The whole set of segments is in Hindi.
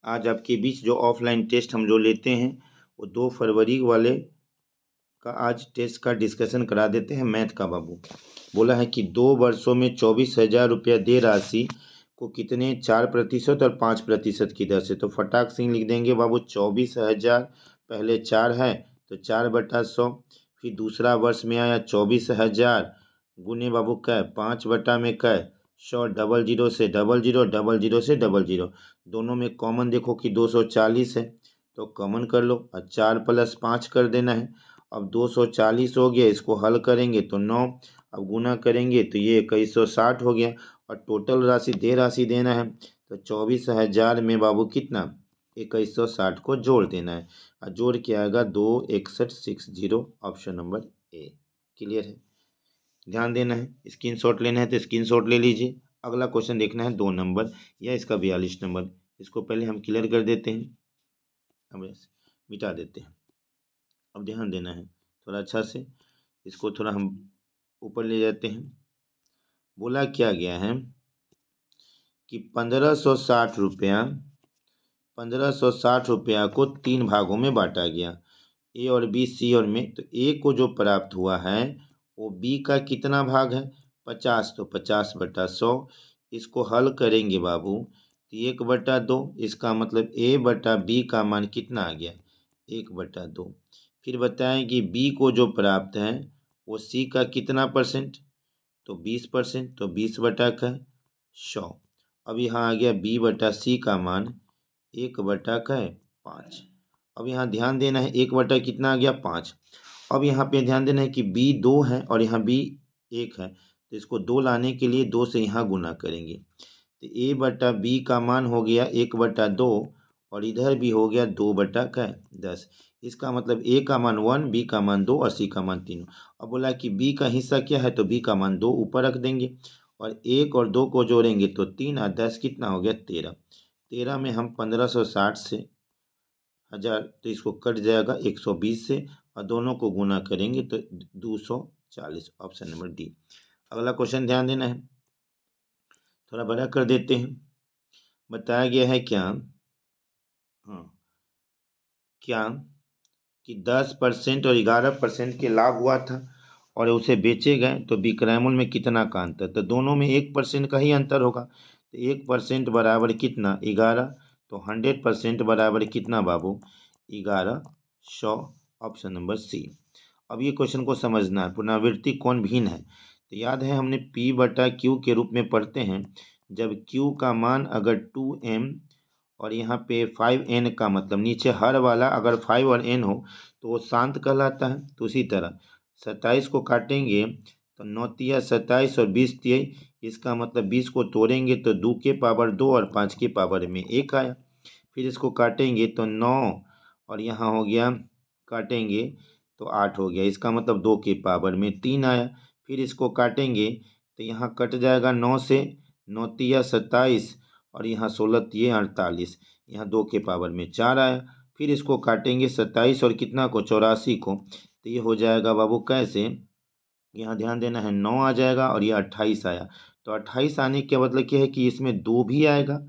आज आपके बीच जो ऑफलाइन टेस्ट हम जो लेते हैं वो 2 फरवरी वाले का आज टेस्ट का डिस्कशन करा देते हैं मैथ का बाबू। बोला है कि 2 वर्षों में 24,000 रुपया दे राशि को कितने 4% और 5% की दर से, तो फटाक सिंह लिख देंगे बाबू 24,000 पहले 4 है तो 4/100, फिर दूसरा वर्ष में आया 24,000 गुने बाबू कै 5 बटा में कै 100, डबल जीरो से डबल जीरो, डबल जीरो से डबल जीरो, दोनों में कॉमन देखो कि 240 है तो कॉमन कर लो और 4 + 5 कर देना है। अब 240 हो गया, इसको हल करेंगे तो 9, अब गुना करेंगे तो ये 2160 हो गया और टोटल राशि राशि देना है तो 24,000 में बाबू कितना 2160 को जोड़ देना है और जोड़ के आएगा 26160, ऑप्शन नंबर ए। क्लियर है? ध्यान देना है, स्क्रीनशॉट लेना है तो स्क्रीनशॉट ले लीजिए। अगला क्वेश्चन देखना है 2 नंबर या इसका 42 नंबर। इसको पहले हम क्लियर कर देते हैं, अब मिटा देते हैं। अब ध्यान देना है थोड़ा अच्छा से, इसको थोड़ा हम ऊपर ले जाते हैं। बोला क्या गया है कि 1560 रुपया को 3 भागों में बांटा गया, ए और बी, सी और में। तो ए को जो प्राप्त हुआ है वो बी का कितना भाग है 50, तो 50/100। इसको हल करेंगे बाबू तो 1/2, इसका मतलब ए बटा बी का मान कितना आ गया 1/2। फिर बताएं कि बी को जो प्राप्त है वो सी का कितना परसेंट, तो 20%, तो 20/100। अब यहाँ आ गया बी बटा सी का मान 1/5। अब यहाँ ध्यान देना है 1 कितना आ गया 5। अब यहाँ पे ध्यान देना है कि बी 2 है और यहाँ बी 1 है, तो इसको 2 लाने के लिए 2 से यहाँ गुना करेंगे तो ए बटा बी का मान हो गया 1/2 और इधर भी हो गया 2/10। इसका मतलब ए का मान 1, बी का मान 2 और सी का मान 3। अब बोला कि बी का हिस्सा क्या है, तो बी का मान 2 ऊपर रख देंगे और 1 और 2 को जोड़ेंगे तो 3 और 10 कितना हो गया 13। 13 में हम 1560 से 1000, तो इसको कट जाएगा 120 से और दोनों को गुना करेंगे तो 240, ऑप्शन नंबर डी। अगला क्वेश्चन ध्यान देना है, थोड़ा बड़ा कर देते हैं। बताया गया है क्या कि 10% और 11% के लाभ हुआ था और उसे बेचे गए तो विक्रय मूल्य में कितना का अंतर, तो दोनों में 1% का ही अंतर होगा। तो 1% बराबर कितना 11, तो 100% बराबर कितना बाबू 1100, ऑप्शन नंबर सी। अब ये क्वेश्चन को समझना है, पुनरावृत्ति कौन भिन्न है, तो याद है हमने P/Q के रूप में पढ़ते हैं। जब Q का मान अगर 2m और यहाँ पे 5n का मतलब नीचे हर वाला अगर 5 और n हो तो वो शांत कहलाता है। तो उसी तरह 27 को काटेंगे तो 9 तिया 27 और 20 तिया, इसका मतलब 20 को तोड़ेंगे तो 2 के पावर 2 और 5 के पावर में 1 आया। फिर इसको काटेंगे तो 9 और यहाँ हो गया काटेंगे तो 8 हो गया, इसका मतलब 2 के पावर में 3 आया। फिर इसको काटेंगे तो यहाँ कट जाएगा 9 से 9 तिया 27 और यहाँ 16 तिये 48, यहाँ 2 के पावर में 4 आया। फिर इसको काटेंगे 27 और कितना को 84 को, तो ये हो जाएगा बाबू कैसे, यहाँ ध्यान देना है 9 आ जाएगा और ये 28 आया। तो 28 आने के मतलब क्या है कि इसमें 2 भी आएगा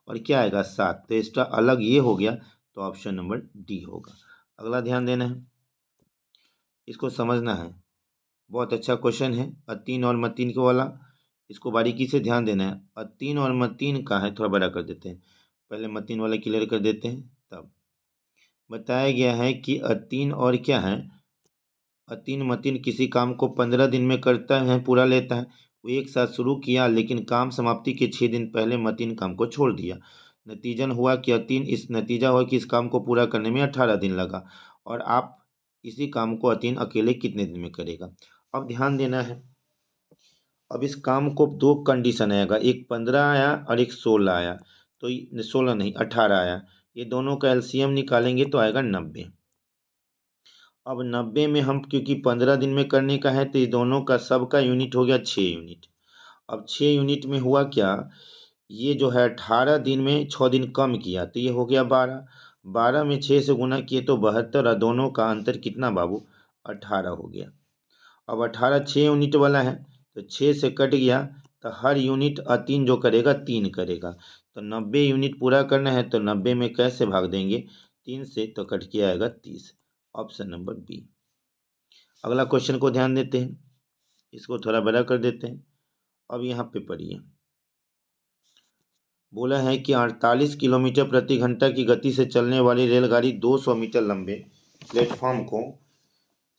और क्या आएगा 7, तो इसका अलग ये हो गया, तो ऑप्शन नंबर डी होगा। अगला ध्यान देना है, इसको समझना है, बहुत अच्छा क्वेश्चन है। अतीन और मतीन के वाला, इसको बारीकी से ध्यान देना है। अतीन और मतीन का है, थोड़ा बड़ा कर देते हैं, पहले मतीन वाला क्लियर कर देते हैं। तब बताया गया है कि अतीन और क्या है, अतीन मतीन किसी काम को 15 दिन में करता है, पूरा लेता है। वो एक साथ शुरू किया लेकिन काम समाप्ति के 6 दिन पहले मतीन काम को छोड़ दिया। नतीजन हुआ कि नतीजा हुआ कि इस काम को पूरा करने में 18 दिन लगा और आप इसी काम को अतीन अकेले कितने दिन में करेगा। अब ध्यान देना है, अब इस काम को 2 कंडीशन आएगा, एक 15 आया और एक 16 आया, तो 16 नहीं 18 आया, ये दोनों का एलसीएम निकालेंगे तो आएगा 90। अब 90 में हम क्योंकि 15 दिन में करने का है तो ये दोनों का सबका यूनिट हो गया 6 यूनिट। अब 6 यूनिट में हुआ क्या, ये जो है 18 दिन में 6 दिन कम किया तो ये हो गया 12, 12 में 6 से गुना किए तो 72 और दोनों का अंतर कितना बाबू 18 हो गया। अब 18 6 यूनिट वाला है तो 6 से कट गया तो हर यूनिट अतीन जो करेगा 3 करेगा, तो 90 यूनिट पूरा करना है तो 90 में कैसे भाग देंगे 3 से, तो कट के आएगा 30। Option number B. अगला क्वेश्चन को ध्यान देते हैं, इसको थोड़ा बड़ा कर देते हैं। अब यहाँ पे पढ़िए, बोला है कि 48 किलोमीटर प्रति घंटा की गति से चलने वाली रेलगाड़ी 200 मीटर लंबे प्लेटफॉर्म को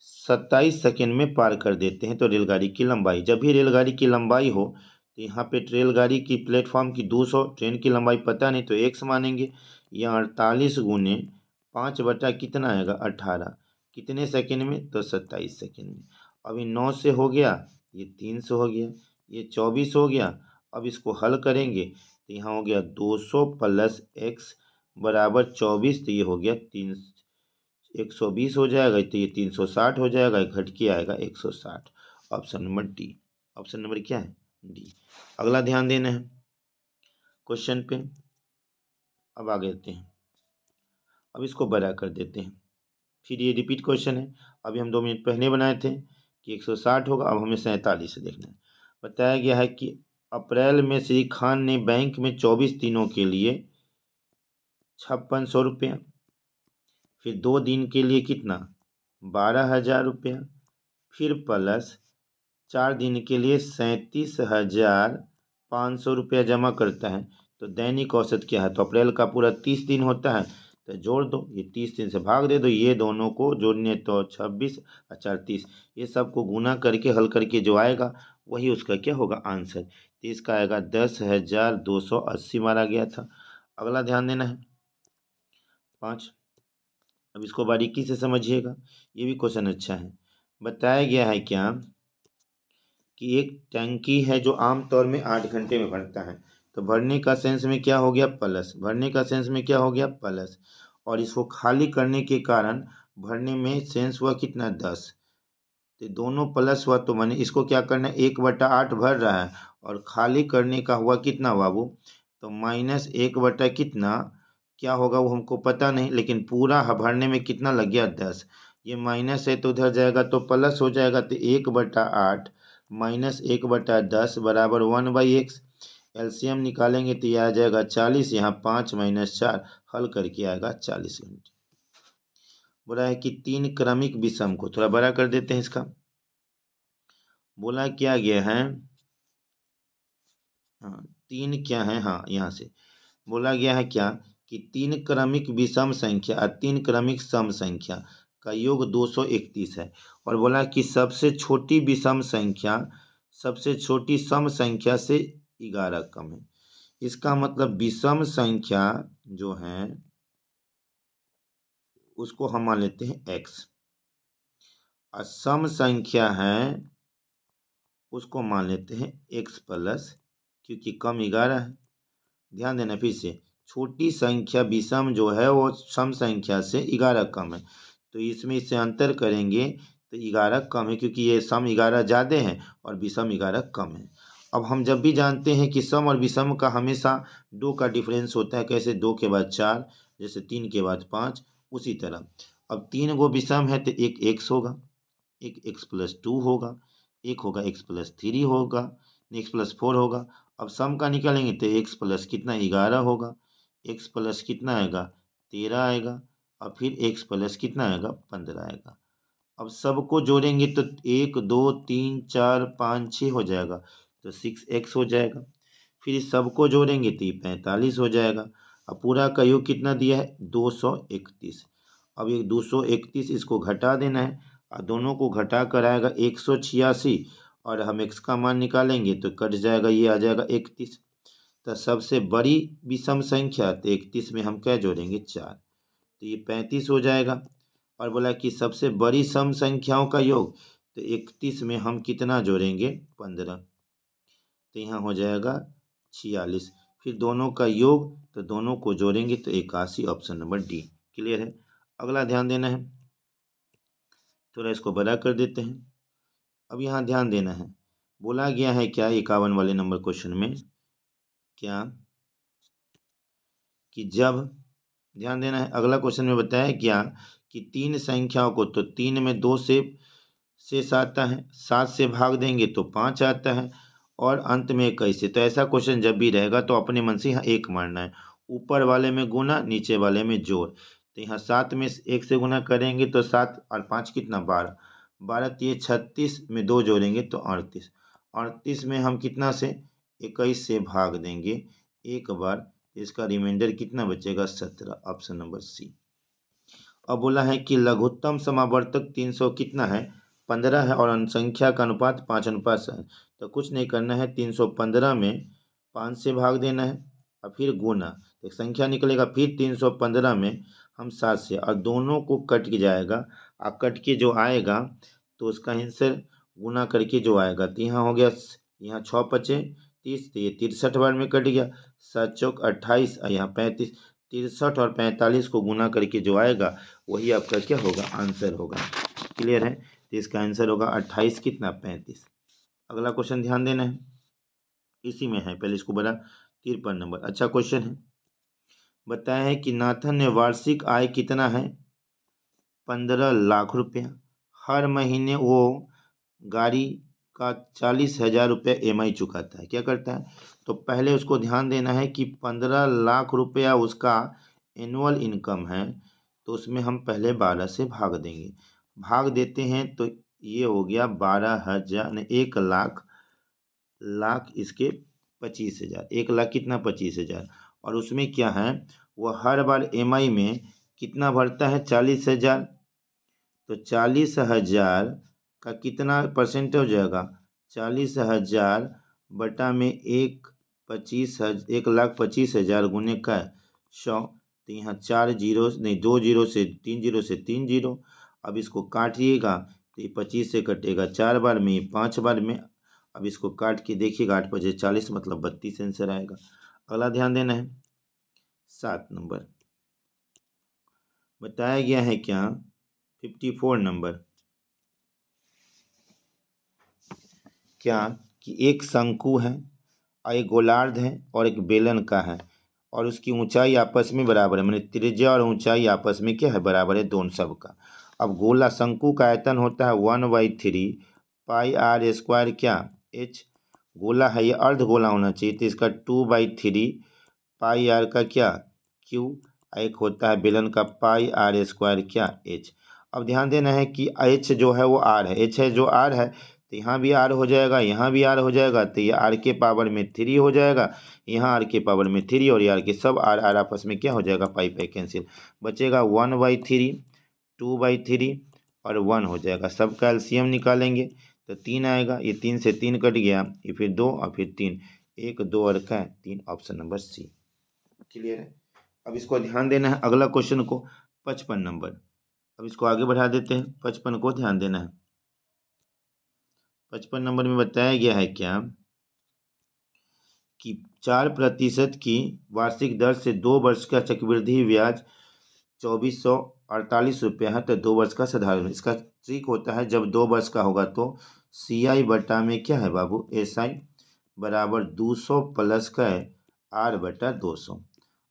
27 सेकेंड में पार कर देते हैं। तो रेलगाड़ी की लंबाई, जब भी रेलगाड़ी की लंबाई हो तो यहाँ पे रेलगाड़ी की प्लेटफॉर्म की 200, ट्रेन की लंबाई पता नहीं तो x मानेंगे। यहाँ 48 गुने 5 बटा कितना आएगा 18, कितने सेकेंड में, तो 27 सेकेंड में। अभी 9 से हो गया, ये 3 से हो गया, ये 24 हो गया। अब इसको हल करेंगे तो यहाँ हो गया 200 प्लस x बराबर 24, तो ये हो गया 120 हो जाएगा, तो ये 360 हो जाएगा, घट के आएगा 160। Option number D. Option number क्या है, डी। अगला ध्यान देना है क्वेश्चन पे। अब आगे देते हैं, अब इसको बड़ा कर देते हैं, फिर ये रिपीट क्वेश्चन है। अभी हम 2 मिनट पहले बनाए थे कि 160 होगा, अब हमें 47 से देखना है। बताया गया है कि अप्रैल में श्री खान ने बैंक में 24 दिनों के लिए 5600 रुपया, फिर 2 दिन के लिए कितना 12,000 रुपया, फिर प्लस 4 दिन के लिए 37,500 रुपया जमा करता है। तो दैनिक औसत क्या है, तो अप्रैल का पूरा 30 दिन होता है, तो जोड़ दो, ये 30 दिन से भाग दे दो, ये दोनों को जोड़ने तो 26 और 4 30, ये सब को गुना करके हल करके जो आएगा वही उसका क्या होगा आंसर। तो इसका आएगा 10,280 मारा गया था। अगला ध्यान देना है 5। अब इसको बारीकी से समझिएगा, ये भी क्वेश्चन अच्छा है। बताया गया है क्या कि एक टंकी है जो आमतौर में 8 घंटे में भरता है। तो भरने का सेंस में क्या हो गया प्लस, भरने का सेंस में क्या हो गया प्लस, और इसको खाली करने के कारण भरने में सेंस हुआ कितना 10। तो दोनों प्लस हुआ, तो मैंने इसको क्या करना है 1/8 भर रहा है, और खाली करने का हुआ कितना बाबू, तो -1 कितना क्या होगा वो हमको पता नहीं, लेकिन पूरा भरने में कितना लग गया 10। ये माइनस है तो उधर जाएगा तो प्लस हो जाएगा, तो 1/8 -1/10 बराबर 1/x। एलसीएम निकालेंगे तो यह आ जाएगा 40, यहाँ 5 - 4 हल करके आएगा 40 घंटे। बोला है कि 3 क्रमिक विषम को थोड़ा बड़ा कर देते हैं इसका। बोला क्या गया है, हाँ 3 क्या है, हाँ यहाँ से बोला गया है क्या कि 3 क्रमिक विषम संख्या और 3 क्रमिक सम संख्या का योग 231 है। और बोला कि सबसे छोटी विषम संख्या सबसे छोटी सम संख्या से 11 कम है। इसका मतलब विषम संख्या जो है उसको हम मान लेते हैं x, और सम संख्या है उसको मान लेते हैं x प्लस, क्योंकि कम 11 है। ध्यान देना फिर से, छोटी संख्या विषम जो है वो सम संख्या से 11 कम है, तो इसमें इससे अंतर करेंगे तो 11 कम है, क्योंकि ये सम 11 ज़्यादा है और विषम 11 कम है। अब हम जब भी जानते हैं कि सम और विषम का हमेशा 2 का डिफरेंस होता है, कैसे 2 के बाद 4, जैसे 3 के बाद 5, उसी तरह अब 3 गो विषम है तो एक x होगा, एक x+2 होगा, एक होगा x+3 होगा, x+4 होगा। अब सम का निकालेंगे तो x प्लस कितना 11 होगा, x प्लस कितना आएगा 13 आएगा, और फिर x प्लस कितना आएगा 15 आएगा। अब सबको जोड़ेंगे तो 1 2 3 4 5 6 हो जाएगा, तो 6x हो जाएगा। फिर इस सबको जोड़ेंगे तो ये 45 हो जाएगा। अब पूरा का योग कितना दिया है 231। अब ये 231 इसको घटा देना है, और दोनों को घटा कर आएगा 186, और हम x का मान निकालेंगे तो कट जाएगा, ये आ जाएगा 31। तो सबसे बड़ी विषम संख्या तो 31 में हम क्या जोड़ेंगे 4, तो ये 35 हो जाएगा। और बोला कि सबसे बड़ी सम संख्याओं का योग, तो 31 में हम कितना जोड़ेंगे 15, तो यहाँ हो जाएगा 46। फिर दोनों का योग, तो दोनों को जोड़ेंगे तो 81। ऑप्शन नंबर डी क्लियर है। अगला ध्यान देना है, थोड़ा इसको बड़ा कर देते हैं। अब यहाँ ध्यान देना है, बोला गया है क्या 51 वाले नंबर क्वेश्चन में क्या कि जब, ध्यान देना है, अगला क्वेश्चन में बताया क्या कि 3 संख्याओं को, तो 3 में 2 से शेष आता है, 7 से भाग देंगे तो 5 आता है, और अंत में 21 से। तो ऐसा क्वेश्चन जब भी रहेगा तो अपने मन से यहाँ 1 मारना है, ऊपर वाले में गुना, नीचे वाले में जोड़। तो यहाँ 7 में 1 से गुना करेंगे तो 7 और 5 कितना 12, 12 ये 36 में 2 जोड़ेंगे तो 38, 38 में हम कितना से 21 से भाग देंगे एक बार, इसका रिमाइंडर कितना बचेगा 17, ऑप्शन नंबर सी। अब बोला है कि लघुत्तम समावर्तक 300 कितना है 15 है और अनुसंख्या का अनुपात 5:7 है। तो कुछ नहीं करना है, 315 में 5 से भाग देना है और फिर गुना, एक संख्या निकलेगा, फिर 315 में हम 7 से, और दोनों को कट के जाएगा, और कट के जो आएगा तो उसका आंसर गुना करके जो आएगा, तो यहाँ हो गया, यहाँ 6 पचे 30, तो ये 63 बार में कट गया, 7 चौक 28 और यहाँ 35, 63 और 45 को गुना करके जो आएगा वही आपका क्या होगा आंसर होगा। क्लियर है, तो इसका आंसर होगा 28 कितना 35। अगला क्वेश्चन ध्यान देना है, इसी में है, पहले इसको बड़ा 53 नंबर। अच्छा क्वेश्चन है, बताया है कि नाथन ने वार्षिक आय कितना है 15 लाख रुपया, हर महीने वो गाड़ी का 40,000 रुपया EMI चुकाता है। क्या करता है, तो पहले उसको ध्यान देना है कि 15 लाख रुपया उसका एनुअल इनकम है, तो उसमें हम पहले 12 से भाग देंगे, भाग देते हैं तो ये हो गया 12,000, 1 लाख, लाख इसके 25,000, 1 लाख कितना 25,000, और उसमें क्या है वो हर बार EMI में कितना भरता है 40,000, तो 40,000 का कितना परसेंट हो जाएगा 40,000 बटा में 1,25,000 गुने का 100, तो यहाँ 4 जीरो नहीं 2 जीरो से 3 जीरो से 3 जीरो। अब इसको काटिएगा तो ये 25 से कटेगा 4 बार में, 5 बार में। अब इसको काट के देखिएगा 8 बजे 40 मतलब 32 आंसर आएगा। अगला ध्यान देना है 7 नंबर, बताया गया है क्या 54 नंबर, क्या कि एक शंकु है और एक गोलार्ध है और एक बेलन का है और उसकी ऊंचाई आपस में बराबर है, माने त्रिज्या और ऊंचाई आपस में क्या है बराबर है दोनों सब का। अब गोला शंकु का आयतन होता है 1/3 पाई आर स्क्वायर क्या h, गोला है ये अर्ध गोला होना चाहिए तो इसका 2/3 पाई आर का क्या q, एक होता है बेलन का पाई आर स्क्वायर क्या h। अब ध्यान देना है कि h जो है वो r है, h है जो r है, तो यहाँ भी r हो जाएगा, यहाँ भी r हो जाएगा, तो ये r के पावर में 3 हो जाएगा, यहाँ r के पावर में 3 और ये r के सब r आपस में क्या हो जाएगा पाई पाई कैंसिल, बचेगा 1/3 2/3 और 1 हो जाएगा। सब का एलसीएम निकालेंगे तो 3 आएगा, ये 3 से 3 कट गया, ये फिर 2 और फिर 3, 1 2 और का 3, ऑप्शन नंबर सी। क्लियर है, अब इसको ध्यान देना है अगला क्वेश्चन को 55 नंबर। अब इसको आगे बढ़ा देते हैं, 55 को ध्यान देना है। 55 नंबर में बताया गया है क्या कि 4% की वार्षिक दर से 2 वर्ष का चक्रवृद्धि ब्याज 2448 रुपया है, तो 2 वर्ष का साधारण। इसका ट्रिक होता है जब 2 वर्ष का होगा तो CI बटा में क्या है बाबू SI बराबर 200 प्लस का है R बटा 200।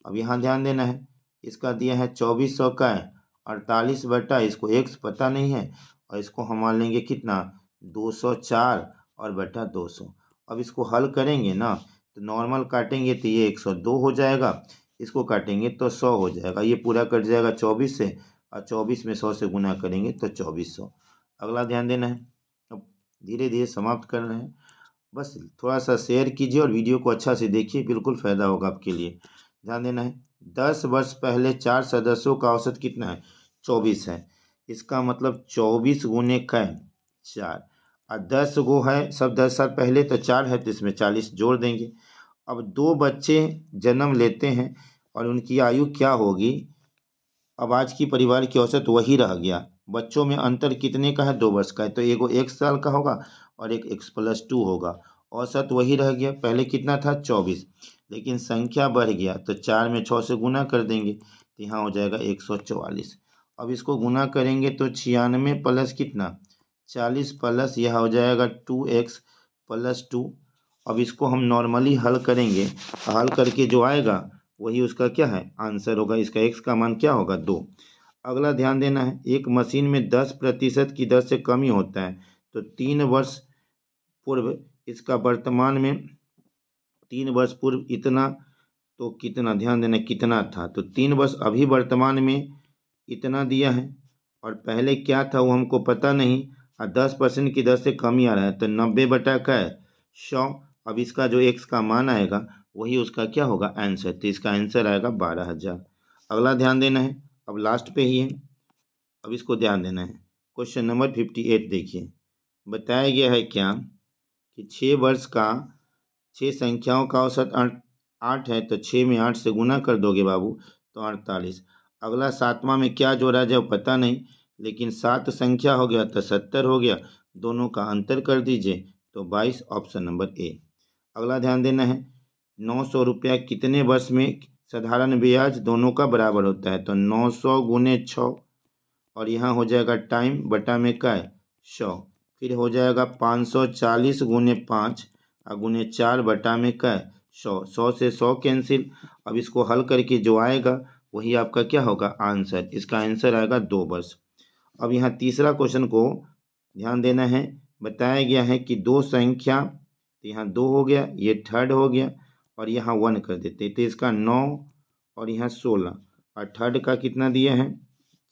अब यहाँ ध्यान देना है, इसका दिया है 2400 का है 48 बटा, इसको x पता नहीं है और इसको हम मान लेंगे कितना 204 और बटा 200। अब इसको हल करेंगे ना तो नॉर्मल काटेंगे तो ये 102 हो जाएगा, इसको काटेंगे तो 100 हो जाएगा, ये पूरा कट जाएगा 24 से और 24 में 100 से गुना करेंगे तो 2400। अगला ध्यान देना है, अब धीरे धीरे समाप्त कर रहे हैं, बस थोड़ा सा शेयर कीजिए और वीडियो को अच्छा से देखिए, बिल्कुल फ़ायदा होगा आपके लिए। ध्यान देना है 10 वर्ष पहले 4 सदस्यों का औसत कितना है 24 है, इसका मतलब 24 गुने का 4 और 10 गो है सब 10 साल पहले तो 4 है तो इसमें 40 जोड़ देंगे। अब 2 बच्चे जन्म लेते हैं और उनकी आयु क्या होगी, अब आज की परिवार की औसत वही रह गया, बच्चों में अंतर कितने का है 2 वर्ष का है, तो एगो 1 साल का होगा और एक x+2 होगा, औसत वही रह गया, पहले कितना था 24 लेकिन संख्या बढ़ गया तो 4 में 6 से गुना कर देंगे तो यहाँ हो जाएगा 144। अब इसको गुना करेंगे तो 96 प्लस कितना 40 प्लस यह हो जाएगा 2x+2। अब इसको हम नॉर्मली हल करेंगे, हल करके जो आएगा वही उसका क्या है आंसर होगा, इसका x का मान क्या होगा 2। अगला ध्यान देना है, एक मशीन में 10% की दर से कमी होता है तो 3 वर्ष पूर्व इसका वर्तमान में 3 वर्ष पूर्व इतना, तो कितना, ध्यान देना कितना था, तो 3 वर्ष अभी वर्तमान में इतना दिया है और पहले क्या था वो हमको पता नहीं, और 10% की दर से कम ही आ रहा है, तो 90 बटा क्या है 100। अब इसका जो x का मान आएगा वही उसका क्या होगा आंसर, तो इसका आंसर आएगा 12,000। अगला ध्यान देना है, अब लास्ट पे ही है, अब इसको ध्यान देना है। क्वेश्चन नंबर 58 देखिए, बताया गया है क्या कि 6 वर्ष का 6 संख्याओं का औसत 8 है, तो 6 में 8 से गुना कर दोगे बाबू तो 48। अगला 7वां में क्या जोड़ा जाए पता नहीं, लेकिन 7 संख्या हो गया तो 70 हो गया, दोनों का अंतर कर दीजिए तो 22, ऑप्शन नंबर ए। अगला ध्यान देना है, 900 रुपया कितने वर्ष में साधारण ब्याज दोनों का बराबर होता है, तो 900 गुने 6 और यहाँ हो जाएगा टाइम बटा में क्या है 100, फिर हो जाएगा 540 गुने 5 और गुने 4 बटा में क्या है 100, 100 से 100 कैंसिल। अब इसको हल करके जो आएगा वही आपका क्या होगा आंसर, इसका आंसर आएगा 2 वर्ष। अब यहाँ तीसरा क्वेश्चन को ध्यान देना है, बताया गया है कि 2 संख्या, तो यहाँ 2 हो गया, ये थर्ड हो गया और यहाँ 1 कर देते, तो इसका 9 और यहाँ 16 और थर्ड का कितना दिया है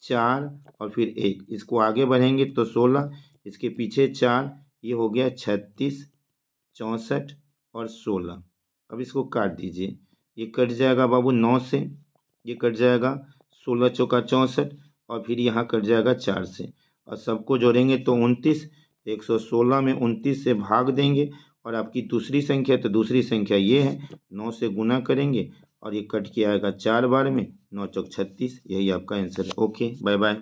4 और फिर 1, इसको आगे बढ़ेंगे तो 16, इसके पीछे 4, ये हो गया 36, 64 और 16। अब इसको काट दीजिए, ये कट जाएगा बाबू 9 से, ये कट जाएगा 16 चौका 64 और फिर यहाँ कट जाएगा 4 से और सबको जोड़ेंगे तो 29, 116 में 29 से भाग देंगे और आपकी दूसरी संख्या, तो दूसरी संख्या ये है, 9 से गुना करेंगे और ये कट के आएगा 4 बार में, 9 चौक 36, यही आपका आंसर है। Okay, bye bye.